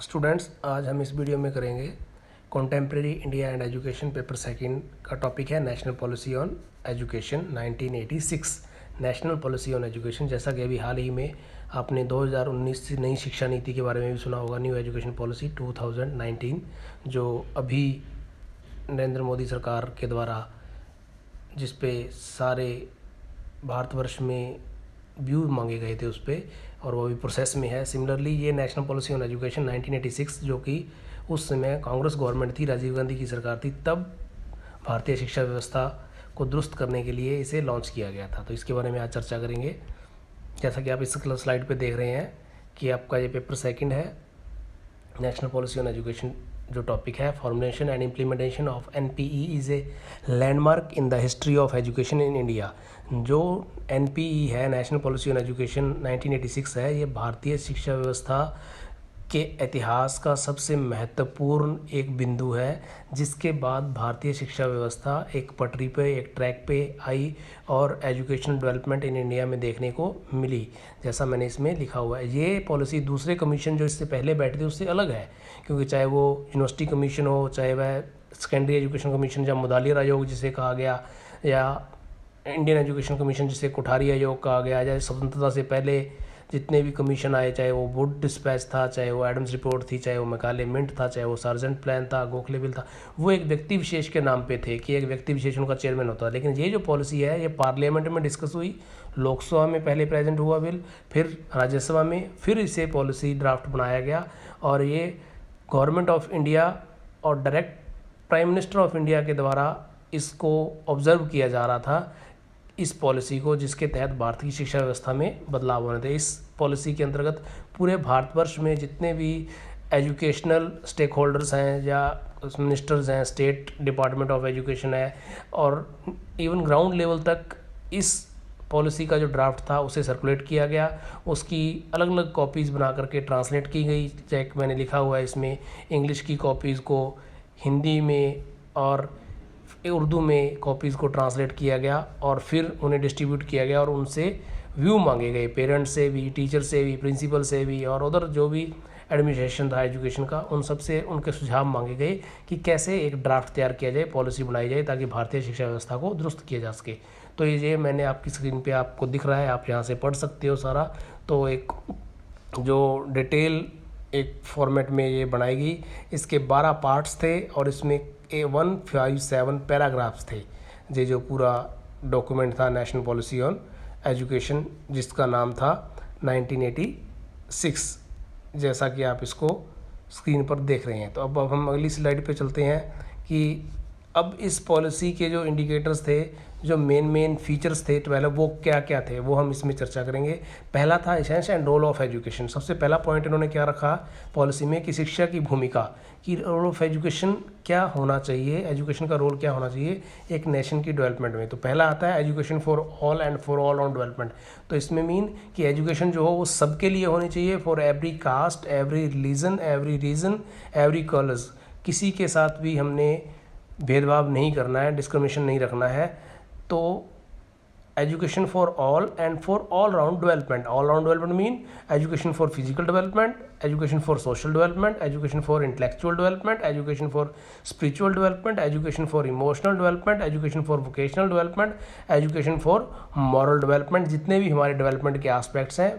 Students, आज हम इस वीडियो में करेंगे contemporary India and education paper second का टॉपिक है national policy on education 1986। National policy on education, जैसा कि अभी हाल ही में आपने 2019 से नई शिक्षा नीति के बारे में भी सुना होगा, न्यू एजुकेशन पॉलिसी 2019, जो अभी नरेंद्र मोदी सरकार के द्वारा जिस पे सारे भारतवर्ष में व्यू मांगे गए थे उस पर, और वो भी प्रोसेस में है। सिमिलरली ये नेशनल पॉलिसी ऑन एजुकेशन 1986, जो कि उस समय कांग्रेस गवर्नमेंट थी, राजीव गांधी की सरकार थी, तब भारतीय शिक्षा व्यवस्था को दुरुस्त करने के लिए इसे लॉन्च किया गया था। तो इसके बारे में आज चर्चा करेंगे। जैसा कि आप इस स्लाइड पे देख रहे हैं कि आपका ये पेपर सेकंड है, नेशनल पॉलिसी ऑन एजुकेशन जो टॉपिक है, formulation and implementation of NPE is a landmark in the history of education in India. जो एनपीई है, नेशनल पॉलिसी ऑन एजुकेशन 1986 है, ये भारतीय शिक्षा व्यवस्था के इतिहास का सबसे महत्वपूर्ण एक बिंदु है, जिसके बाद भारतीय शिक्षा व्यवस्था एक पटरी पे, एक ट्रैक पे आई और एजुकेशन डेवलपमेंट इन इंडिया में देखने को मिली, जैसा मैंने इसमें लिखा हुआ है। ये पॉलिसी दूसरे कमीशन जो इससे पहले बैठे थे उससे अलग है, क्योंकि चाहे वो यूनिवर्सिटी कमीशन हो, चाहे वह सेकेंडरी एजुकेशन कमीशन या मुदालिर आयोग जिसे कहा गया, या इंडियन एजुकेशन कमीशन जिसे कोठारी आयोग कहा गया, या स्वतंत्रता से पहले जितने भी कमीशन आए, चाहे वो वुड डिस्पैच था, चाहे वो एडम्स रिपोर्ट थी, चाहे वो मैकाले मिंट था, चाहे वो सार्जेंट प्लान था, गोखले बिल था, वो एक व्यक्ति विशेष के नाम पे थे कि एक व्यक्ति विशेष उनका चेयरमैन होता है। लेकिन ये जो पॉलिसी है, ये पार्लियामेंट में डिस्कस हुई, लोकसभा में पहले प्रेजेंट हुआ बिल, फिर राज्यसभा में, फिर इसे पॉलिसी ड्राफ्ट बनाया गया, और ये गवर्नमेंट ऑफ इंडिया और direct prime minister of India के द्वारा इसको ऑब्जर्व किया जा रहा था, इस पॉलिसी को, जिसके तहत भारत की शिक्षा व्यवस्था में बदलाव होने थे। इस पॉलिसी के अंतर्गत पूरे भारतवर्ष में जितने भी एजुकेशनल स्टेक होल्डर्स हैं या मिनिस्टर्स हैं, स्टेट डिपार्टमेंट ऑफ एजुकेशन है, और इवन ग्राउंड लेवल तक इस पॉलिसी का जो ड्राफ्ट था उसे सर्कुलेट किया गया। उसकी अलग अलग कॉपीज़ बना करके ट्रांसलेट की गई, चेक मैंने लिखा हुआ है इसमें, इंग्लिश की कॉपीज़ को हिंदी में और उर्दू में कॉपीज़ को ट्रांसलेट किया गया, और फिर उन्हें डिस्ट्रीब्यूट किया गया, और उनसे व्यू मांगे गए, पेरेंट्स से भी, टीचर से भी, प्रिंसिपल से भी, और उधर जो भी एडमिनिस्ट्रेशन था एजुकेशन का, उन सब से उनके सुझाव मांगे गए कि कैसे एक ड्राफ्ट तैयार किया जाए, पॉलिसी बनाई जाए, ताकि भारतीय शिक्षा व्यवस्था को दुरुस्त किया जा सके। तो ये मैंने आपकी स्क्रीन पे आपको दिख रहा है, आप यहाँ से पढ़ सकते हो सारा। तो एक जो डिटेल एक फॉर्मेट में ये बनाएगी, इसके 12 पार्ट्स थे, और इसमें 157 पैराग्राफ्स थे। ये जो पूरा डॉक्यूमेंट था नेशनल पॉलिसी ऑन एजुकेशन, जिसका नाम था 1986, जैसा कि आप इसको स्क्रीन पर देख रहे हैं। तो अब हम अगली स्लाइड पे चलते हैं कि अब इस पॉलिसी के जो इंडिकेटर्स थे, जो मेन फीचर्स थे 12, वो क्या क्या थे, वो हम इसमें चर्चा करेंगे। पहला था essence and role of education. सबसे पहला पॉइंट इन्होंने क्या रखा पॉलिसी में कि शिक्षा की भूमिका, कि रोल ऑफ एजुकेशन क्या होना चाहिए, एजुकेशन का रोल क्या होना चाहिए एक नेशन की डेवलपमेंट में। तो पहला आता है education for all and for all on development. तो इसमें मीन कि एजुकेशन जो हो वो सबके लिए होनी चाहिए, for every caste, every religion, every region, every colours. किसी के साथ भी हमने भेदभाव नहीं करना है, डिस्क्रिमिनेशन नहीं रखना है। तो education for all and for all round development. All round development mean education for physical development, education for social development, education for intellectual development, education for spiritual development, education for emotional development, education for vocational development, education for moral development. जितने भी हमारे development के aspects हैं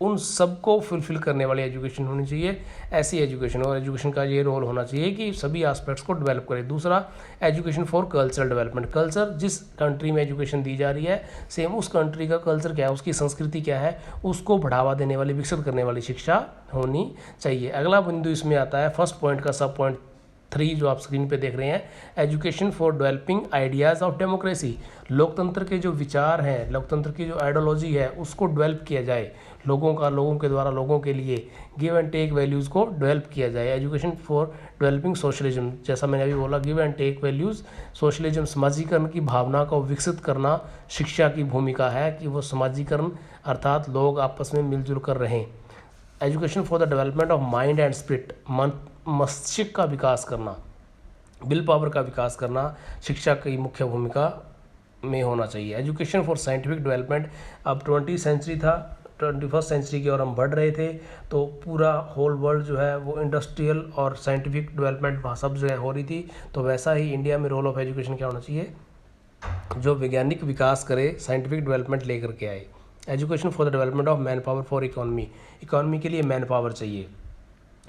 उन सबको fulfil करने वाली education होनी चाहिए, ऐसी एजुकेशन। और एजुकेशन का ये रोल होना चाहिए कि सभी एस्पेक्ट्स को डेवलप करे। दूसरा education for cultural development. Culture, जिस कंट्री में एजुकेशन दी जा रही है, सेम उस कंट्री का कल्चर क्या है, उसकी संस्कृति क्या है, उसको बढ़ावा देने वाली, विकसित करने वाली शिक्षा होनी चाहिए। अगला बिंदु इसमें आता है फर्स्ट पॉइंट का सब पॉइंट 3 जो आप स्क्रीन पे देख रहे हैं, education for developing ideas of democracy. लोकतंत्र के जो विचार हैं, लोकतंत्र की जो आइडियोलॉजी है, उसको डेवलप किया जाए, लोगों के द्वारा लोगों के लिए गिव एंड टेक वैल्यूज़ को डेवलप किया जाए। एजुकेशन फॉर डेवलपिंग सोशलिज्म, जैसा मैंने अभी बोला, give and take values, socialism, समाजीकरण की भावना को विकसित करना शिक्षा की भूमिका है, कि वो समाजीकरण अर्थात लोग आपस में मिलजुल कर रहें। Education for the development of mind and spirit, मस्तिष्क का विकास करना, विल पावर का विकास करना शिक्षा की मुख्य भूमिका में होना चाहिए। एजुकेशन फॉर साइंटिफिक डेवलपमेंट, अब 20वीं सेंचुरी था, 21st सेंचुरी की ओर हम बढ़ रहे थे, तो पूरा होल वर्ल्ड जो है वो इंडस्ट्रियल और साइंटिफिक डेवलपमेंट वहाँ सब जगह हो रही थी। तो वैसा ही इंडिया में रोल ऑफ एजुकेशन क्या होना चाहिए, जो वैज्ञानिक विकास करे, साइंटिफिक डेवलपमेंट लेकर के आए। Education for the development of man power for economy, economy के लिए मैन पावर चाहिए,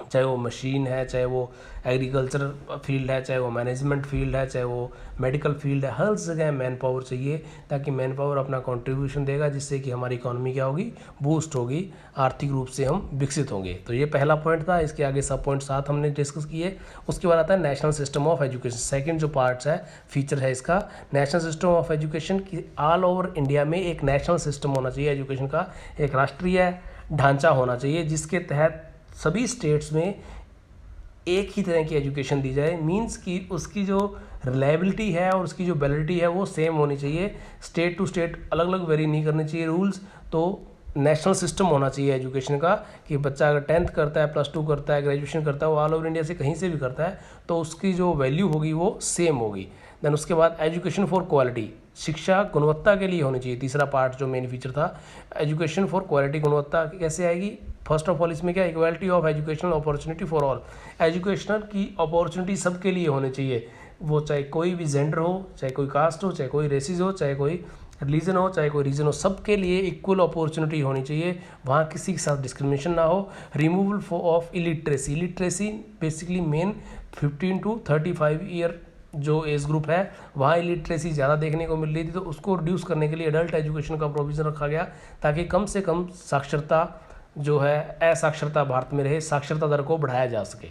चाहे वो मशीन है, चाहे वो एग्रीकल्चर फील्ड है, चाहे वो मैनेजमेंट फील्ड है, चाहे वो मेडिकल फील्ड है, हर जगह मैन पावर चाहिए, ताकि मैन पावर अपना कंट्रीब्यूशन देगा, जिससे कि हमारी इकोनॉमी क्या होगी, बूस्ट होगी, आर्थिक रूप से हम विकसित होंगे। तो ये पहला पॉइंट था। इसके आगे सब पॉइंट 7 हमने डिस्कस किए। उसके बाद आता है national system of education, second जो पार्ट्स है, फीचर है इसका, नेशनल सिस्टम ऑफ एजुकेशन की ऑल ओवर इंडिया में एक नेशनल सिस्टम होना चाहिए एजुकेशन का, एक राष्ट्रीय ढांचा होना चाहिए, जिसके तहत सभी स्टेट्स में एक ही तरह की एजुकेशन दी जाए। मींस कि उसकी जो रिलायबिलिटी है और उसकी जो वैलिडिटी है वो सेम होनी चाहिए, स्टेट टू स्टेट अलग अलग वेरी नहीं करने चाहिए रूल्स। तो नेशनल सिस्टम होना चाहिए एजुकेशन का, कि बच्चा अगर 10th करता है, +2 करता है, ग्रेजुएशन करता है, वो ऑल ओवर इंडिया से कहीं से भी करता है, तो उसकी जो वैल्यू होगी वो सेम होगी। देन उसके बाद एजुकेशन फॉर क्वालिटी, शिक्षा गुणवत्ता के लिए होनी चाहिए। तीसरा पार्ट जो मेन फीचर था, एजुकेशन फॉर क्वालिटी, गुणवत्ता कैसे आएगी। फर्स्ट ऑफ ऑल इसमें क्या, equality of educational opportunity for all, educational की अपॉर्चुनिटी सबके लिए होनी चाहिए, वो चाहे कोई भी जेंडर हो, चाहे कोई कास्ट हो, चाहे कोई रेसिस हो, चाहे कोई रिलीजन हो, चाहे कोई रीजन हो, सबके लिए इक्वल अपॉर्चुनिटी होनी चाहिए, वहाँ किसी के साथ डिस्क्रिमिनेशन ना हो। Removal of illiteracy, illiteracy basically main 15 to 35 year जो एज ग्रुप है, वहाँ इलिटरेसी ज़्यादा देखने को मिल रही थी, तो उसको रिड्यूस करने के लिए एडल्ट एजुकेशन का प्रोविज़न रखा गया, ताकि कम से कम साक्षरता जो है, असाक्षरता भारत में रहे, साक्षरता दर को बढ़ाया जा सके।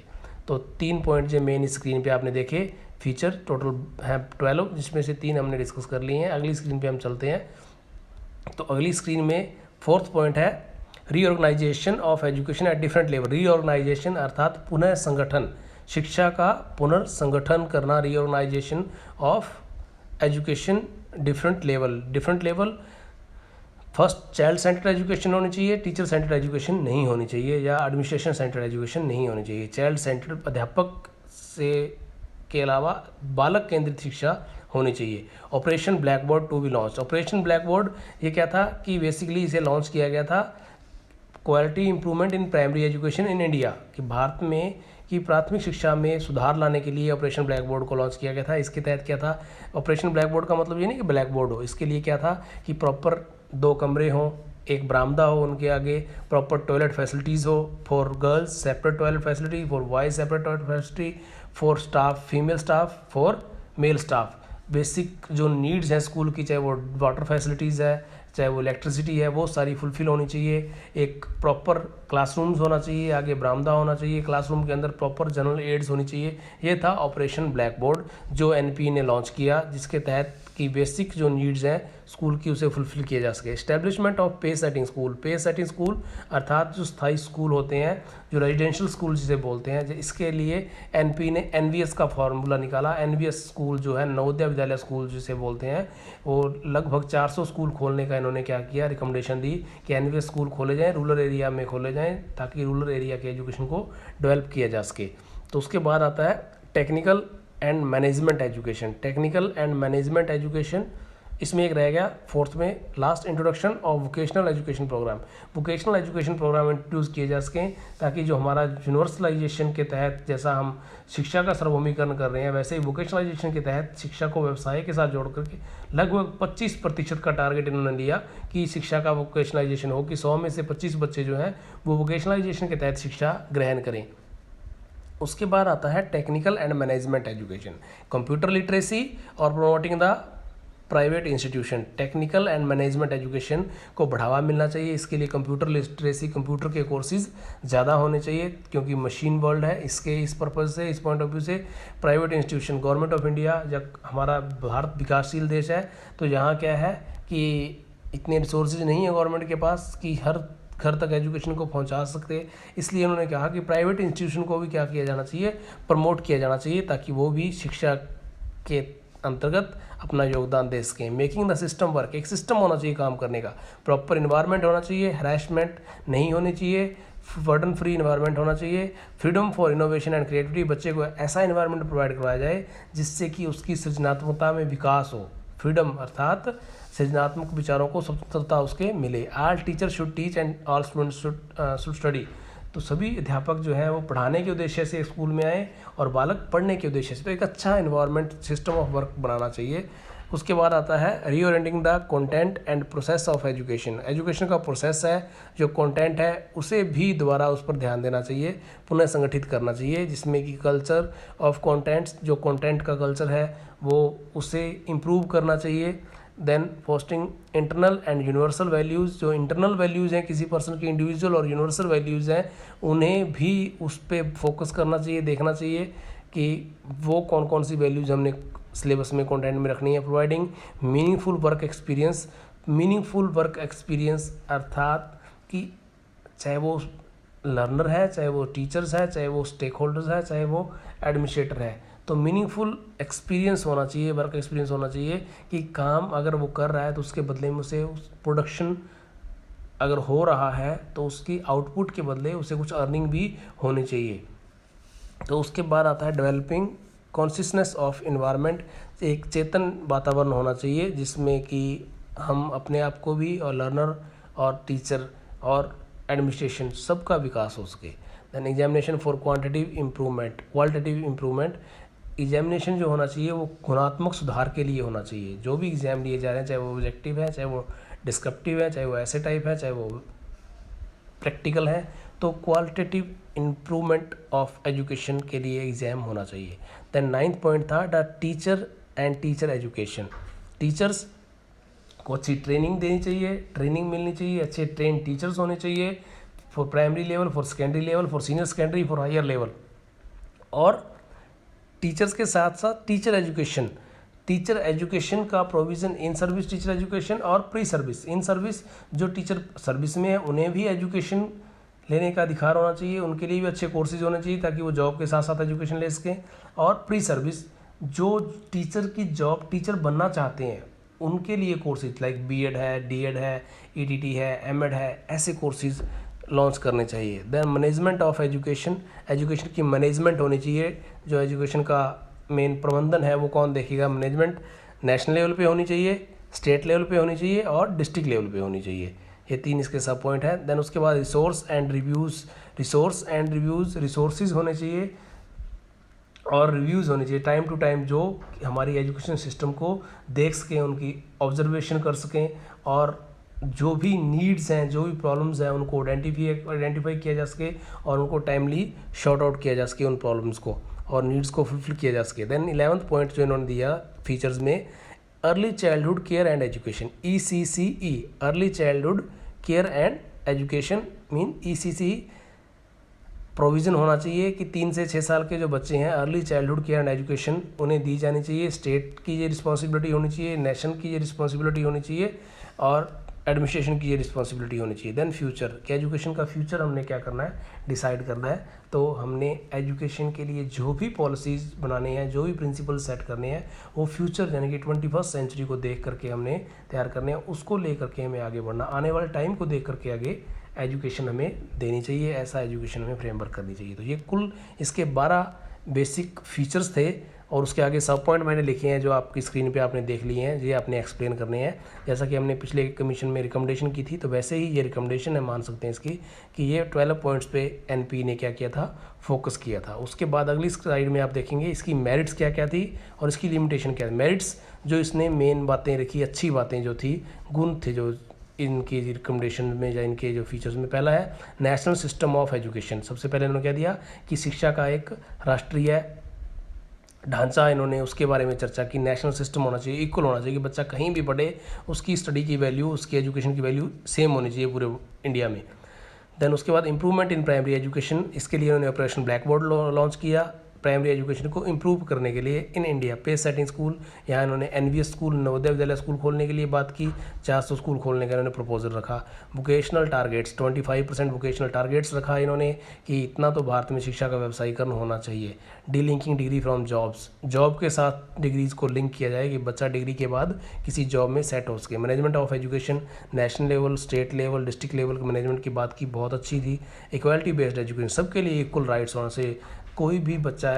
तो 3 पॉइंट जो मेन स्क्रीन पे आपने देखे, फीचर टोटल हैं 12, जिसमें से 3 हमने डिस्कस कर लिए हैं। अगली स्क्रीन पे हम चलते हैं। तो अगली स्क्रीन में 4th पॉइंट है reorganisation of education at different level. Reorganisation अर्थात पुनः संगठन, शिक्षा का पुनर्संगठन करना, reorganisation of education different level. Different level, first child centred education होनी चाहिए, टीचर सेंटर्ड एजुकेशन नहीं होनी चाहिए, या एडमिनिस्ट्रेशन सेंटर्ड एजुकेशन नहीं होनी चाहिए। चाइल्ड सेंटर्ड, अध्यापक से के अलावा बालक केंद्रित शिक्षा होनी चाहिए। Operation blackboard to be launch, operation blackboard ये क्या था कि बेसिकली इसे लॉन्च किया गया था quality improvement in primary education in India, कि भारत में कि प्राथमिक शिक्षा में सुधार लाने के लिए ऑपरेशन ब्लैक बोर्ड को लॉन्च किया गया था। इसके तहत क्या था, ऑपरेशन ब्लैक बोर्ड का मतलब ये नहीं कि ब्लैक बोर्ड हो, इसके लिए क्या था कि प्रॉपर 2 कमरे हों, एक बरामदा हो, उनके आगे प्रॉपर टॉयलेट फैसिलिटीज़ हो, for girls separate toilet facility, for boys separate toilet facility, for staff female staff, for male staff. Basic जो नीड्स हैं स्कूल की, चाहे वो वाटर फैसिलिटीज़ है, चाहे वो इलेक्ट्रिसिटी है, वो सारी फुलफिल होनी चाहिए। एक प्रॉपर क्लासरूम्स होना चाहिए, आगे बरामदा होना चाहिए, क्लासरूम के अंदर प्रॉपर जनरल एड्स होनी चाहिए। ये था ऑपरेशन ब्लैक बोर्ड जो एनपी ने लॉन्च किया, जिसके तहत कि बेसिक जो नीड्स हैं स्कूल की उसे फुलफिल किया जा सके। एस्टेब्लिशमेंट ऑफ पे सेटिंग स्कूल, पे सेटिंग स्कूल अर्थात जो स्थायी स्कूल होते हैं, जो रेजिडेंशियल स्कूल जिसे बोलते हैं, इसके लिए एनपी ने एनवीएस का फार्मूला निकाला। एनवीएस स्कूल जो है, नवोदय विद्यालय स्कूल जिसे बोलते हैं, वो लगभग 400 स्कूल खोलने का इन्होंने क्या किया, रिकमेंडेशन दी कि एनवीएस स्कूल खोले जाएँ, रूरल एरिया में खोले जाएँ, ताकि रूरल एरिया के एजुकेशन को डेवलप किया जा सके। तो उसके बाद आता है technical and management education. Technical and management education, इसमें एक रह गया 4th में last, introduction of vocational education programme. Vocational education programme introduce किए जा सकें, ताकि जो हमारा यूनिवर्सलाइजेशन के तहत जैसा हम शिक्षा का सार्वभौमिकरण कर रहे हैं, वैसे ही वोकेशनलाइजेशन के तहत शिक्षा को व्यवसाय के साथ जोड़ करके लगभग 25% का टारगेट इन्होंने लिया कि शिक्षा का वोकेशनलाइजेशन हो, कि 100 में से 25 बच्चे जो हैं वो वोकेशनलाइजेशन के तहत शिक्षा ग्रहण करें। उसके बाद आता है technical and management education, computer literacy और promoting the private institution. Technical and management education को बढ़ावा मिलना चाहिए, इसके लिए कंप्यूटर लिटरेसी, कंप्यूटर के कोर्सेज ज़्यादा होने चाहिए, क्योंकि मशीन वर्ल्ड है। इसके इस पर्पज़ से, इस पॉइंट ऑफ व्यू से private institution, government of India, जब हमारा भारत विकासशील देश है, तो यहाँ क्या है कि इतने रिसोर्सेज नहीं है गवर्नमेंट के पास कि हर घर तक एजुकेशन को पहुंचा सकते, इसलिए उन्होंने कहा कि प्राइवेट इंस्टीट्यूशन को भी क्या किया जाना चाहिए, प्रमोट किया जाना चाहिए, ताकि वो भी शिक्षा के अंतर्गत अपना योगदान दे सकें। मेकिंग द सिस्टम वर्क, एक सिस्टम होना चाहिए काम करने का, प्रॉपर इन्वायरमेंट होना चाहिए, हरासमेंट नहीं होनी चाहिए, बर्डन फ्री इन्वायरमेंट होना चाहिए, freedom for innovation and creativity, बच्चे को ऐसा इन्वायरमेंट प्रोवाइड करवाया जाए जिससे कि उसकी सृजनात्मकता में विकास हो। फ्रीडम अर्थात सृजनात्मक विचारों को स्वतंत्रता उसके मिले। All teacher should teach and all students should study. तो सभी अध्यापक जो हैं वो पढ़ाने के उद्देश्य से स्कूल में आए और बालक पढ़ने के उद्देश्य से। तो एक अच्छा इन्वायरमेंट सिस्टम ऑफ वर्क बनाना चाहिए। उसके बाद आता है reorienting the content and process of education. Education का प्रोसेस है, जो कंटेंट है उसे भी दोबारा उस पर ध्यान देना चाहिए, पुनः संगठित करना चाहिए, जिसमें कि कल्चर ऑफ कंटेंट्स, जो कंटेंट का कल्चर है वो उसे इम्प्रूव करना चाहिए। Then fostering internal and universal values, जो इंटरनल वैल्यूज़ हैं किसी पर्सन की इंडिविजुअल और यूनिवर्सल वैल्यूज़ हैं उन्हें भी उस पर फोकस करना चाहिए, देखना चाहिए कि वो कौन कौन सी वैल्यूज़ हमने सिलेबस में कंटेंट में रखनी है। Providing meaningful work experience. Meaningful work experience अर्थात कि चाहे वो लर्नर है, चाहे वो टीचर्स है, चाहे वो स्टेक होल्डर्स है, चाहे वो एडमिनिस्ट्रेटर है, तो मीनिंगफुल एक्सपीरियंस होना चाहिए, वर्क एक्सपीरियंस होना चाहिए कि काम अगर वो कर रहा है तो उसके बदले में उसे प्रोडक्शन अगर हो रहा है तो उसकी आउटपुट के बदले उसे कुछ अर्निंग भी होनी चाहिए। तो उसके बाद आता है डेवलपिंग कॉन्शियसनेस ऑफ इन्वायरमेंट। एक चेतन वातावरण होना चाहिए जिसमें कि हम अपने आप को भी और लर्नर और टीचर और एडमिनिस्ट्रेशन सबका विकास हो सके। Then examination for qualitative improvement. Examination जो होना चाहिए वो गुणात्मक सुधार के लिए होना चाहिए। जो भी एग्ज़ाम लिए जा रहे हैं, चाहे वो ऑब्जेक्टिव है, चाहे वो डिस्क्रिप्टिव है, चाहे वो ऐसे टाइप है, चाहे वो प्रैक्टिकल है, तो क्वालिटेटिव इम्प्रूवमेंट ऑफ एजुकेशन के लिए एग्ज़ाम होना चाहिए। दैन 9th पॉइंट था the teacher and teacher education. Teachers को अच्छी ट्रेनिंग देनी चाहिए, ट्रेनिंग मिलनी चाहिए, अच्छे ट्रेन टीचर्स होने चाहिए for primary level, for secondary level, for senior secondary, for higher level. और टीचर्स के साथ साथ टीचर एजुकेशन का provision in service teacher education और प्री सर्विस। इन सर्विस जो टीचर सर्विस में है उन्हें भी एजुकेशन लेने का अधिकार होना चाहिए, उनके लिए भी अच्छे कोर्सेज होने चाहिए ताकि वो जॉब के साथ साथ एजुकेशन ले सकें। और प्री सर्विस जो टीचर की जॉब टीचर बनना चाहते हैं उनके लिए कोर्सेज लाइक बीएड है, डीएड है, ईटीटी है, एमएड है, ऐसे कोर्सेज लॉन्च करने चाहिए। Then management of education. Education की मैनेजमेंट होनी चाहिए। जो एजुकेशन का मेन प्रबंधन है वो कौन देखेगा? मैनेजमेंट नेशनल लेवल पे होनी चाहिए, स्टेट लेवल पे होनी चाहिए और डिस्ट्रिक्ट लेवल पे होनी चाहिए। ये 3 इसके सब पॉइंट है। देन उसके बाद रिसोर्स एंड रिव्यूज़, रिसोर्सेज होने चाहिए और रिव्यूज़ होने चाहिए टाइम टू टाइम, जो हमारी एजुकेशन सिस्टम को देख सकें, उनकी ऑब्जर्वेशन कर सकें और जो भी नीड्स हैं, जो भी प्रॉब्लम्स हैं उनको आइडेंटिफाई किया जा सके और उनको टाइमली शॉर्ट आउट किया जा सके, उन प्रॉब्लम्स को और नीड्स को फुलफिल किया जा सके। देन 11th पॉइंट जो इन्होंने दिया फीचर्स में, early childhood care and education, ECCE, early childhood care and education mean ECCE provision होना चाहिए कि 3 से 6 साल के जो बच्चे हैं early childhood care and education उन्हें दी जानी चाहिए। स्टेट की ये रिस्पॉन्सिबिलिटी होनी चाहिए, नेशन की ये रिस्पॉन्सिबिलिटी होनी चाहिए और एडमिनिस्ट्रेशन की ये रिस्पॉन्सिबिलिटी होनी चाहिए। देन फ्यूचर, कि एजुकेशन का फ्यूचर हमने क्या करना है, डिसाइड करना है। तो हमने एजुकेशन के लिए जो भी पॉलिसीज़ बनाने हैं, जो भी प्रिंसिपल सेट करने हैं, वो फ्यूचर यानी कि 21st सेंचुरी को देख करके हमने तैयार करने हैं, उसको ले करके हमें आगे बढ़ना, आने वाले टाइम को देख करके आगे एजुकेशन हमें देनी चाहिए, ऐसा एजुकेशन हमें फ्रेमवर्क करनी चाहिए। तो ये कुल इसके 12 बेसिक फीचर्स थे और उसके आगे सब पॉइंट मैंने लिखे हैं जो आपकी स्क्रीन पे आपने देख लिए हैं, ये आपने एक्सप्लेन करने हैं। जैसा कि हमने पिछले कमीशन में रिकमेंडेशन की थी, तो वैसे ही ये रिकमेंडेशन है, मान सकते हैं इसकी, कि ये 12 पॉइंट्स पे एनपी ने क्या किया था, फोकस किया था। उसके बाद अगली स्लाइड में आप देखेंगे इसकी मेरिट्स क्या क्या थी और इसकी लिमिटेशन क्या थी। मेरिट्स जो इसने मेन बातें रखी, अच्छी बातें जो थी, गुण थे जो इनकी रिकमेंडेशन में या इनके जो फीचर्स में, पहला है नेशनल सिस्टम ऑफ एजुकेशन। सबसे पहले इन्होंने क्या दिया कि शिक्षा का एक राष्ट्रीय ढांचा, इन्होंने उसके बारे में चर्चा की। नेशनल सिस्टम होना चाहिए, इक्वल होना चाहिए कि बच्चा कहीं भी पढ़े उसकी स्टडी की वैल्यू, उसकी एजुकेशन की वैल्यू सेम होनी चाहिए पूरे इंडिया में। देन उसके बाद इंप्रूवमेंट इन प्राइमरी एजुकेशन, इसके लिए उन्होंने ऑपरेशन ब्लैक बोर्ड लॉन्च किया प्राइमरी एजुकेशन को इम्प्रूव करने के लिए in India. Pace setting school, यहाँ इन्होंने NVS school, Navodaya Vidyalaya school खोलने के लिए बात की, 400 स्कूल खोलने का इन्होंने प्रपोजल रखा। वोकेशनल टारगेट्स, 25% वोकेशनल टारगेट्स रखा इन्होंने कि इतना तो भारत में शिक्षा का व्यवसायीकरण होना चाहिए। Delinking degree from jobs, job के साथ डिग्रीज को लिंक किया जाए कि बच्चा डिग्री के बाद किसी जॉब में सेट हो सके। Management of education, national level, state level, district level के मैनेजमेंट की बात की, बहुत अच्छी थी। इक्वालिटी बेस्ड एजुकेशन, सबके लिए इक्वल राइट्स होने से, कोई भी बच्चा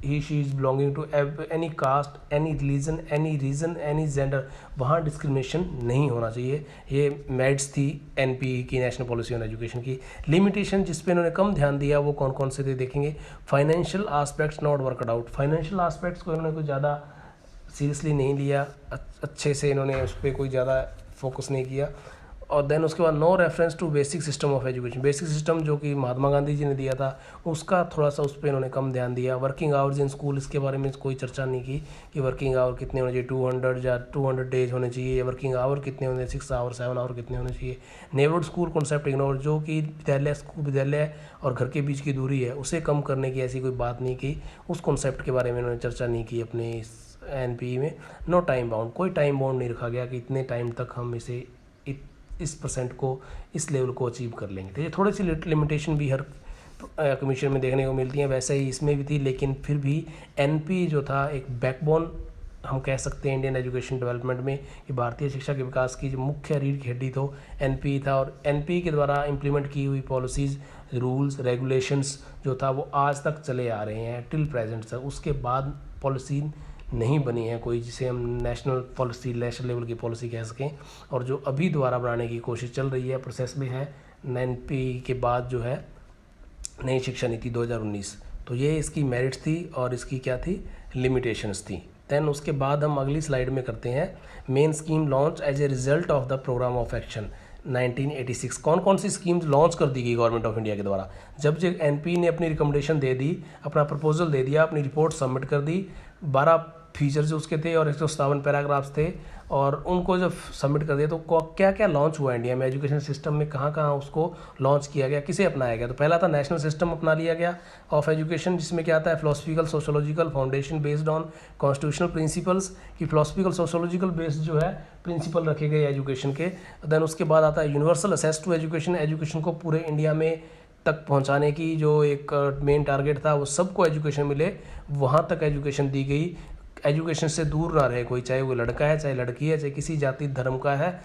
he she is belonging to any caste, any religion, any region, any gender, वहाँ डिस्क्रिमिनेशन नहीं होना चाहिए। ये मेरिट्स थी एनपीई की, नेशनल पॉलिसी ऑन एजुकेशन की। लिमिटेशन जिस पे इन्होंने कम ध्यान दिया वो कौन कौन से थे देखेंगे। Financial aspects not worked out, financial aspects को इन्होंने कुछ ज़्यादा सीरियसली नहीं लिया, अच्छे से इन्होंने उस पर कोई ज़्यादा फोकस नहीं किया। और देन उसके बाद no reference to basic system of education, basic system जो कि महात्मा गांधी जी ने दिया था उसका थोड़ा सा उस पर इन्होंने कम ध्यान दिया। वर्किंग आवर्स इन स्कूल, इसके बारे में कोई चर्चा नहीं की कि वर्किंग आवर कितने होने चाहिए, 200 या 200 डेज होने चाहिए, या वर्किंग आवर कितने होने, 6 आवर 7 आवर कितने होने चाहिए। नेबरहुड स्कूल कॉन्सेप्ट इग्नोर, जो कि विद्यालय और घर के बीच की दूरी है उसे कम करने की ऐसी कोई बात नहीं की, उस कॉन्सेप्ट के बारे में इन्होंने चर्चा नहीं की अपने एनपीई में। नो टाइम बाउंड, कोई टाइम बाउंड नहीं रखा गया कि इतने टाइम तक हम इस परसेंट को, इस लेवल को अचीव कर लेंगे। तो ये थोड़ी सी लिमिटेशन भी हर कमीशन में देखने को मिलती हैं, वैसे ही इसमें भी थी। लेकिन फिर भी एनपी जो था एक बैकबोन हम कह सकते हैं इंडियन एजुकेशन डेवलपमेंट में, कि भारतीय शिक्षा के विकास की जो मुख्य रीढ़ की हड्डी तो एनपी था। और एनपी के द्वारा इम्प्लीमेंट की हुई पॉलिसीज़, रूल्स, रेगुलेशंस जो था वो आज तक चले आ रहे हैं टिल प्रेजेंट तक। उसके बाद पॉलिसी नहीं बनी है कोई जिसे हम नेशनल पॉलिसी, नेशनल लेवल की पॉलिसी कह सकें। और जो अभी दोबारा बनाने की कोशिश चल रही है, प्रोसेस में है, एनपी के बाद जो है नई शिक्षा नीति 2019। तो ये इसकी मेरिट्स थी और इसकी क्या थी, लिमिटेशंस थी। देन उसके बाद हम अगली स्लाइड में करते हैं main scheme launch as a result of the programme of action 1986। कौन कौन सी स्कीम्स लॉन्च कर दी गई गवर्नमेंट ऑफ इंडिया के द्वारा। जब एनपी ने अपनी रिकमेंडेशन दे दी, अपना प्रपोजल दे दिया, अपनी रिपोर्ट सबमिट कर दी, 12 फीचर्स उसके थे और 157 पैराग्राफ्स थे, और उनको जब सबमिट कर दिया तो क्या क्या लॉन्च हुआ इंडिया में एजुकेशन सिस्टम में, कहाँ कहाँ उसको लॉन्च किया गया, किसे अपनाया गया। तो पहला था नेशनल सिस्टम अपना लिया गया ऑफ एजुकेशन, जिसमें क्या आता है philosophical sociological foundation based on constitutional principles, की फिलोसफिकल सोशोलॉजिकल बेस्ड जो है प्रिंसिपल रखे गए एजुकेशन के। देन उसके बाद आता है universal access to education, education को पूरे इंडिया में तक पहुंचाने की जो एक मेन टारगेट था, वो सबको एजुकेशन मिले, वहाँ तक एजुकेशन दी गई। एजुकेशन से दूर ना रहे कोई, चाहे वो लड़का है, चाहे लड़की है, चाहे किसी जाति धर्म का है,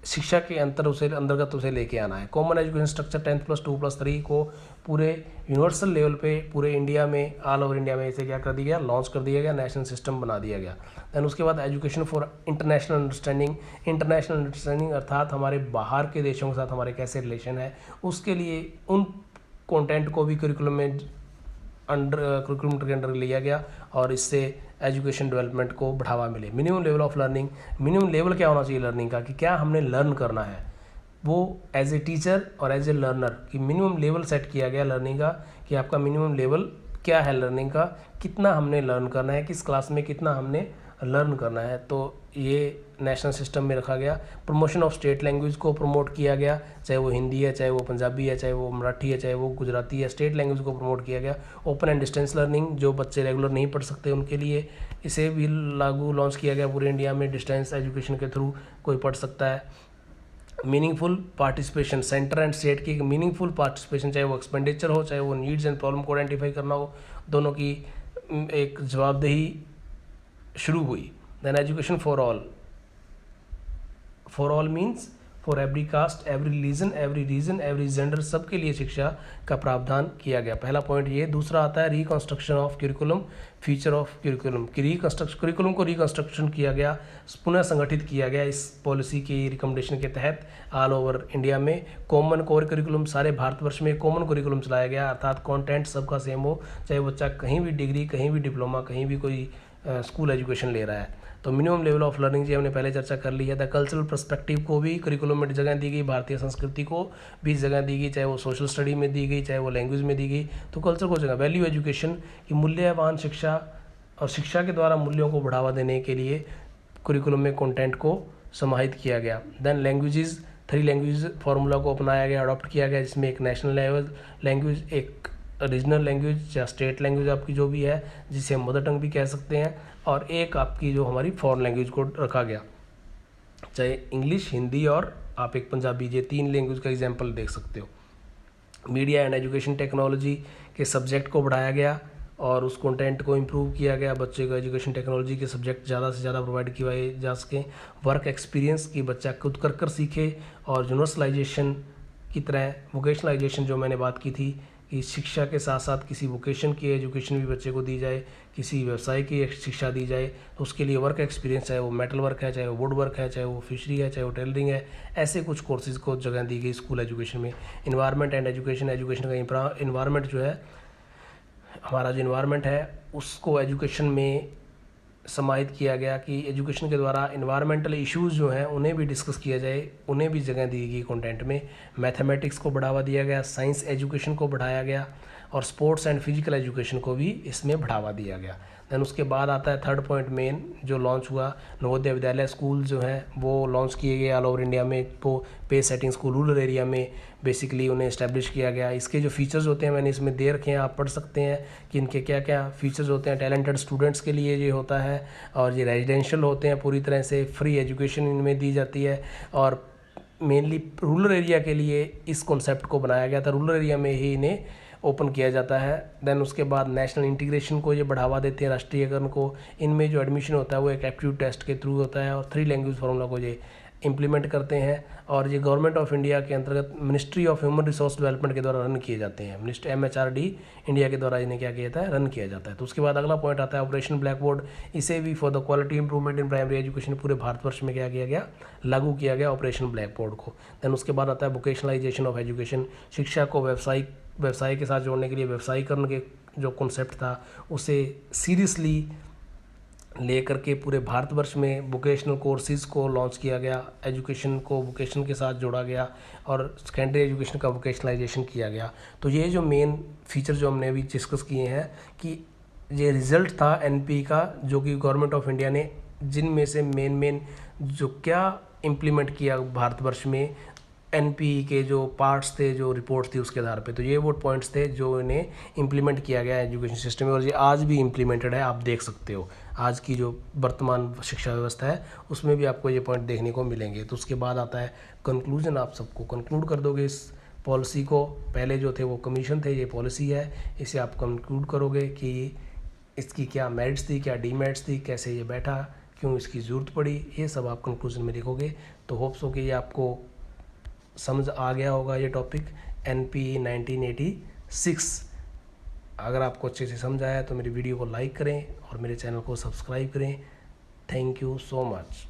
शिक्षा के अंतर्गत उसे लेके आना है। कॉमन एजुकेशन स्ट्रक्चर 10+2+3 को पूरे यूनिवर्सल लेवल पे पूरे इंडिया में, ऑल ओवर इंडिया में इसे क्या कर दिया गया, लॉन्च कर दिया गया, नेशनल सिस्टम बना दिया गया। दैन उसके बाद education for international understanding, international understanding अर्थात हमारे बाहर के देशों के साथ हमारे कैसे रिलेशन है, उसके लिए उन कंटेंट को भी करिकुलम के अंडर लिया गया और इससे एजुकेशन डेवलपमेंट को बढ़ावा मिले। Minimum level of learning, minimum level क्या होना चाहिए लर्निंग का, कि क्या हमने लर्न करना है, वो एज ए टीचर और एज ए लर्नर की मिनिमम लेवल सेट किया गया लर्निंग का, कि आपका मिनिमम लेवल क्या है लर्निंग का, कितना हमने लर्न करना है, किस क्लास में कितना हमने लर्न करना है। तो ये नेशनल सिस्टम में रखा गया। प्रमोशन ऑफ स्टेट लैंग्वेज को प्रमोट किया गया, चाहे वो हिंदी है, चाहे वो पंजाबी है, चाहे वो मराठी है, चाहे वो गुजराती है, स्टेट लैंग्वेज को प्रमोट किया गया। ओपन एंड डिस्टेंस लर्निंग, जो बच्चे रेगुलर नहीं पढ़ सकते उनके लिए इसे भी लॉन्च किया गया पूरे इंडिया में, डिस्टेंस एजुकेशन के थ्रू कोई पढ़ सकता है। Meaningful participation, centre and state की मीनिंगफुल पार्टिसिपेशन, चाहे वो एक्सपेंडिचर हो, चाहे वो नीड्स एंड प्रॉब्लम को आइडेंटिफाई करना हो, दोनों की एक जवाबदेही शुरू हुई। Then education for all, for all means for every caste, every religion, every region, every gender, सबके लिए शिक्षा का प्रावधान किया गया। पहला पॉइंट ये। दूसरा आता है reconstruction of curriculum, feature of curriculum की करिकुलम को रिकंस्ट्रक्शन किया गया, पुनः संगठित किया गया इस पॉलिसी की रिकमेंडेशन के तहत ऑल ओवर इंडिया में। कॉमन कोर करिकुलम, सारे भारतवर्ष में कॉमन करिकुलम चलाया गया, अर्थात कंटेंट सबका सेम हो, चाहे बच्चा कहीं भी डिग्री, कहीं भी डिप्लोमा, कहीं भी कोई स्कूल एजुकेशन ले रहा है। तो मिनिमम लेवल ऑफ लर्निंग जी हमने पहले चर्चा कर ली है। द कल्चरल पर्सपेक्टिव को भी करिकुलम में जगह दी गई, भारतीय संस्कृति को भी जगह दी गई, चाहे वो सोशल स्टडी में दी गई, चाहे वो लैंग्वेज में दी गई, तो कल्चर को जगह। वैल्यू एजुकेशन की मूल्यवान शिक्षा और शिक्षा के द्वारा मूल्यों को बढ़ावा देने के लिए करिकुलम में कंटेंट को समाहित किया गया। देन लैंग्वेजेस, 3 लैंग्वेज फार्मूला को अपनाया गया, अडॉप्ट किया गया, जिसमें एक नेशनल लेवल लैंग्वेज, एक रीजनल लैंग्वेज या स्टेट लैंग्वेज आपकी जो भी है, जिसे हम मदर टंग भी कह सकते हैं, और एक आपकी जो हमारी फॉरेन लैंग्वेज को रखा गया, चाहे इंग्लिश, हिंदी और आप एक पंजाबी, ये 3 लैंग्वेज का एग्जांपल देख सकते हो। मीडिया एंड एजुकेशन टेक्नोलॉजी के सब्जेक्ट को बढ़ाया गया और उस कंटेंट को इम्प्रूव किया गया, बच्चे को एजुकेशन टेक्नोलॉजी के सब्जेक्ट ज़्यादा से ज़्यादा प्रोवाइड किए जा सकें। वर्क एक्सपीरियंस की बच्चा खुद कर सीखे, और यूनिवर्सलाइजेशन की तरह वोकेशनलाइजेशन जो मैंने बात की थी कि शिक्षा के साथ साथ किसी वोकेशन की एजुकेशन भी बच्चे को दी जाए, किसी व्यवसाय की शिक्षा दी जाए, तो उसके लिए वर्क एक्सपीरियंस, चाहे वो मेटल वर्क है, चाहे वो वुड वर्क है, चाहे वो फिशरी है, चाहे वो टेलरिंग है, ऐसे कुछ कोर्सेज़ को जगह दी गई स्कूल एजुकेशन में। इन्वायरमेंट एंड एजुकेशन, एजुकेशन का इन्वायरमेंट जो है, हमारा जो इन्वायरमेंट है उसको एजुकेशन में समाहित किया गया कि एजुकेशन के द्वारा इन्वायरमेंटल इश्यूज़ जो हैं उन्हें भी डिस्कस किया जाए, उन्हें भी जगह दी गई कंटेंट में। मैथमेटिक्स को बढ़ावा दिया गया, साइंस एजुकेशन को बढ़ाया गया और स्पोर्ट्स एंड फिजिकल एजुकेशन को भी इसमें बढ़ावा दिया गया। देन उसके बाद आता है थर्ड पॉइंट मेन जो लॉन्च हुआ, नवोदय विद्यालय स्कूल जो हैं वो लॉन्च किए गए ऑल ओवर इंडिया में। तो पे सेटिंग स्कूल रूरल एरिया में बेसिकली उन्हें इस्टेब्लिश किया गया। इसके जो फीचर्स होते हैं मैंने इसमें दे रखे हैं, आप पढ़ सकते हैं कि इनके क्या क्या फीचर्स होते हैं। टैलेंटेड स्टूडेंट्स के लिए ये होता है और ये रेजिडेंशियल होते हैं, पूरी तरह से फ्री एजुकेशन इनमें दी जाती है और मेनली रूरल एरिया के लिए इस कॉन्सेप्ट को बनाया गया था, रूरल एरिया में ही इन्हें ओपन किया जाता है। देन उसके बाद नेशनल इंटीग्रेशन को ये बढ़ावा देते हैं, राष्ट्रीयकरण को। इनमें जो एडमिशन होता है वो एक एप्टीट्यूड टेस्ट के थ्रू होता है और 3 लैंग्वेज फार्मूला को ये इम्प्लीमेंट करते हैं और ये गवर्नमेंट ऑफ इंडिया के अंतर्गत ministry of human resource development के द्वारा रन किए जाते हैं। मिनिस्ट्री MHRD इंडिया के द्वारा इन्हें क्या किया जाता है, रन किया जाता है। तो उसके बाद अगला पॉइंट आता है ऑपरेशन ब्लैक बोर्ड। इसे भी for the quality improvement in primary education पूरे भारतवर्ष में क्या किया गया, लागू किया गया ऑपरेशन ब्लैक बोर्ड को। देन उसके बाद आता है वोकेशनलाइजेशन ऑफ एजुकेशन, शिक्षा को व्यवसाय के साथ जोड़ने के लिए व्यवसायीकरण के जो कॉन्सेप्ट था उसे सीरियसली लेकर के पूरे भारतवर्ष में वोकेशनल कोर्सेज़ को लॉन्च किया गया, एजुकेशन को वोकेशन के साथ जोड़ा गया और सेकेंडरी एजुकेशन का वोकेशनलाइजेशन किया गया। तो ये जो मेन फीचर जो हमने अभी डिस्कस किए हैं कि ये रिज़ल्ट था NP का जो कि गवर्नमेंट ऑफ इंडिया ने जिनमें से मेन जो क्या इम्प्लीमेंट किया भारतवर्ष में NP के जो पार्ट्स थे, जो रिपोर्ट्स थी उसके आधार पे। तो ये वो पॉइंट्स थे जो इन्हें इम्प्लीमेंट किया गया एजुकेशन सिस्टम में और ये आज भी इम्प्लीमेंटेड है, आप देख सकते हो। आज की जो वर्तमान शिक्षा व्यवस्था है उसमें भी आपको ये पॉइंट देखने को मिलेंगे। तो उसके बाद आता है कंक्लूजन, आप सबको कंक्लूड कर दोगे इस पॉलिसी को। पहले जो थे वो कमीशन थे, ये पॉलिसी है, इसे आप कंक्लूड करोगे कि इसकी क्या मेरिट्स थी, क्या डीमेरिट्स थी, कैसे ये बैठा, क्यों इसकी ज़रूरत पड़ी, ये सब आप कंक्लूजन में लिखोगे। तो होप्स हो कि ये आपको समझ आ गया होगा ये टॉपिक NP 1986। अगर आपको अच्छे से समझ आया तो मेरी वीडियो को लाइक करें और मेरे चैनल को सब्सक्राइब करें। Thank you so much.